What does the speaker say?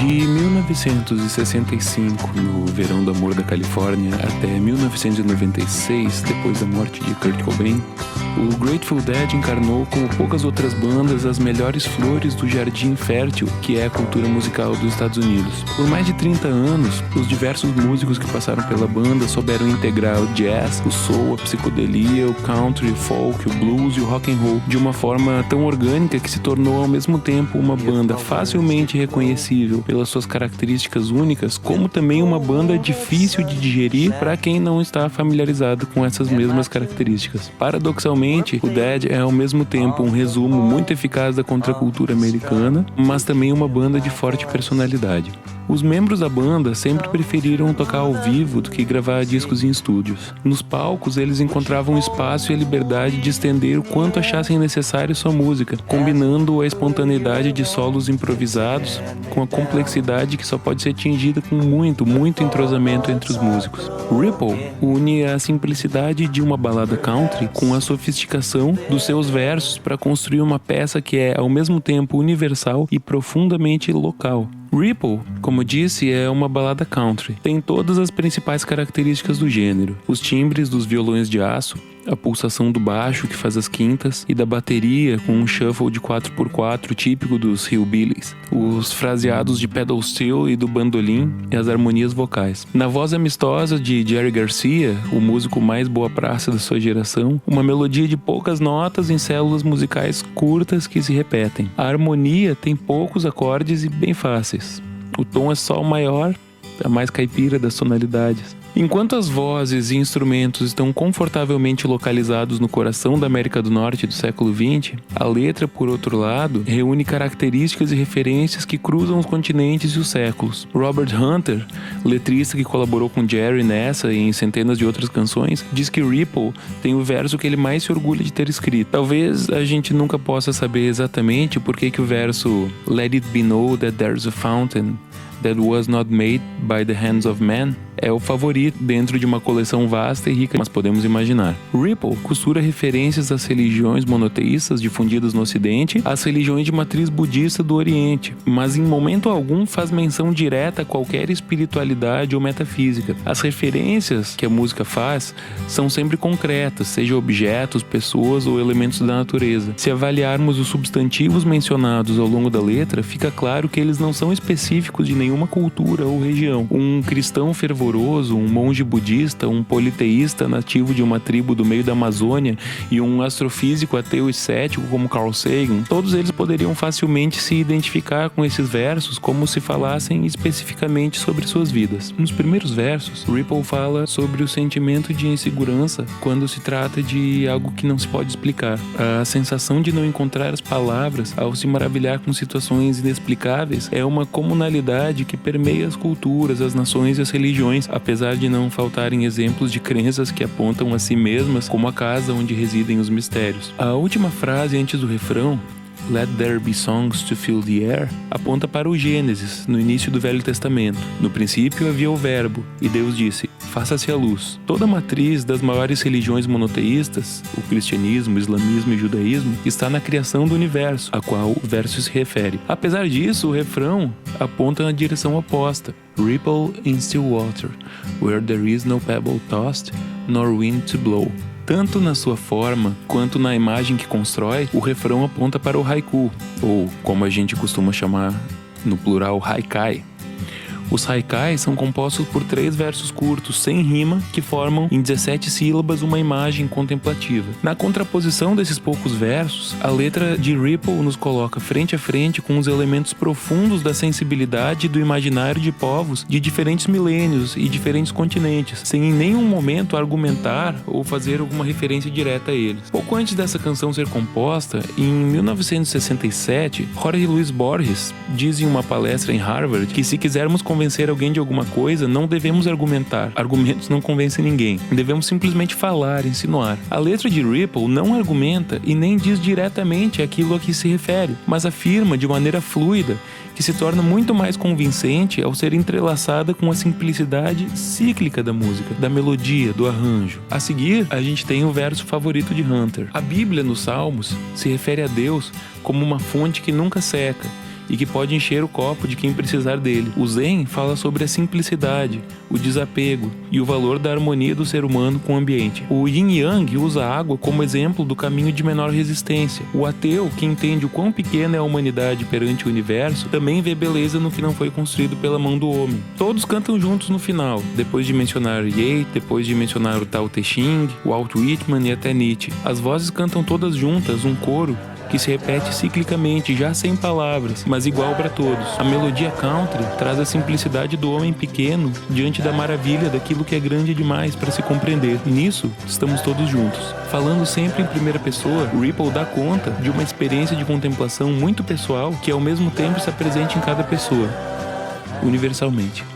De 1965, no verão do amor da Califórnia, até 1996, depois da morte de Kurt Cobain, o Grateful Dead encarnou, como poucas outras bandas, as melhores flores do jardim fértil que é a cultura musical dos Estados Unidos. Por mais de 30 anos, os diversos músicos que passaram pela banda souberam integrar o jazz, o soul, a psicodelia, o country, o folk, o blues e o rock and roll de uma forma tão orgânica que se tornou ao mesmo tempo uma banda facilmente reconhecível pelas suas características únicas, como também uma banda difícil de digerir para quem não está familiarizado com essas mesmas características. Paradoxalmente, o Dead é ao mesmo tempo um resumo muito eficaz da contracultura americana, mas também uma banda de forte personalidade. Os membros da banda sempre preferiram tocar ao vivo do que gravar discos em estúdios. Nos palcos, eles encontravam espaço e a liberdade de estender o quanto achassem necessário sua música, combinando a espontaneidade de solos improvisados com a complexidade que só pode ser atingida com muito entrosamento entre os músicos. Ripple une a simplicidade de uma balada country com a sofisticação dos seus versos para construir uma peça que é ao mesmo tempo universal e profundamente local. Ripple, como disse, é uma balada country. Tem todas as principais características do gênero. Os timbres dos violões de aço, a pulsação do baixo que faz as quintas e da bateria com um shuffle de 4x4 típico dos hillbillies, os fraseados de pedal steel e do bandolim e as harmonias vocais. Na voz amistosa de Jerry Garcia, o músico mais boa praça da sua geração, uma melodia de poucas notas em células musicais curtas que se repetem. A harmonia tem poucos acordes e bem fáceis. O tom é só o maior, a mais caipira das tonalidades. Enquanto as vozes e instrumentos estão confortavelmente localizados no coração da América do Norte do século XX, a letra, por outro lado, reúne características e referências que cruzam os continentes e os séculos. Robert Hunter, letrista que colaborou com Jerry nessa e em centenas de outras canções, diz que Ripple tem o verso que ele mais se orgulha de ter escrito. Talvez a gente nunca possa saber exatamente por que o verso "Let it be known that there's a fountain that was not made by the hands of man" é o favorito dentro de uma coleção vasta e rica, mas podemos imaginar. Ripple costura referências às religiões monoteístas difundidas no Ocidente às religiões de matriz budista do Oriente, mas em momento algum faz menção direta a qualquer espiritualidade ou metafísica. As referências que a música faz são sempre concretas, seja objetos, pessoas ou elementos da natureza. Se avaliarmos os substantivos mencionados ao longo da letra, fica claro que eles não são específicos de nenhuma cultura ou região. Um cristão fervoroso, um monge budista, um politeísta nativo de uma tribo do meio da Amazônia e um astrofísico ateu e cético como Carl Sagan, todos eles poderiam facilmente se identificar com esses versos como se falassem especificamente sobre suas vidas. Nos primeiros versos, Ripple fala sobre o sentimento de insegurança quando se trata de algo que não se pode explicar. A sensação de não encontrar as palavras ao se maravilhar com situações inexplicáveis é uma comunalidade que permeia as culturas, as nações e as religiões, apesar de não faltarem exemplos de crenças que apontam a si mesmas como a casa onde residem os mistérios. A última frase antes do refrão, "Let there be songs to fill the air", aponta para o Gênesis, no início do Velho Testamento. No princípio havia o Verbo, e Deus disse: "Faça-se a luz". Toda a matriz das maiores religiões monoteístas, o cristianismo, o islamismo e o judaísmo, está na criação do universo, a qual o verso se refere. Apesar disso, o refrão aponta na direção oposta. "Ripple in still water, where there is no pebble tossed, nor wind to blow". Tanto na sua forma, quanto na imagem que constrói, o refrão aponta para o haiku, ou como a gente costuma chamar no plural, haikai. Os haikais são compostos por 3 versos curtos, sem rima, que formam em 17 sílabas uma imagem contemplativa. Na contraposição desses poucos versos, a letra de Ripple nos coloca frente a frente com os elementos profundos da sensibilidade e do imaginário de povos de diferentes milênios e diferentes continentes, sem em nenhum momento argumentar ou fazer alguma referência direta a eles. Pouco antes dessa canção ser composta, em 1967, Jorge Luis Borges diz em uma palestra em Harvard que se quisermos convencer alguém de alguma coisa, não devemos argumentar. Argumentos não convencem ninguém. Devemos simplesmente falar, insinuar. A letra de Ripple não argumenta e nem diz diretamente aquilo a que se refere, mas afirma de maneira fluida, que se torna muito mais convincente ao ser entrelaçada com a simplicidade cíclica da música, da melodia, do arranjo. A seguir, a gente tem o verso favorito de Hunter. A Bíblia, nos Salmos, se refere a Deus como uma fonte que nunca seca, e que pode encher o copo de quem precisar dele. O Zen fala sobre a simplicidade, o desapego e o valor da harmonia do ser humano com o ambiente. O Yin Yang usa a água como exemplo do caminho de menor resistência. O ateu, que entende o quão pequena é a humanidade perante o universo, também vê beleza no que não foi construído pela mão do homem. Todos cantam juntos no final, depois de mencionar Yeats, depois de mencionar o Tao Te Ching, o Walt Whitman e até Nietzsche. As vozes cantam todas juntas, um coro que se repete ciclicamente, já sem palavras, mas igual para todos. A melodia country traz a simplicidade do homem pequeno diante da maravilha daquilo que é grande demais para se compreender. Nisso, estamos todos juntos. Falando sempre em primeira pessoa, o Ripple dá conta de uma experiência de contemplação muito pessoal que ao mesmo tempo está presente em cada pessoa, universalmente.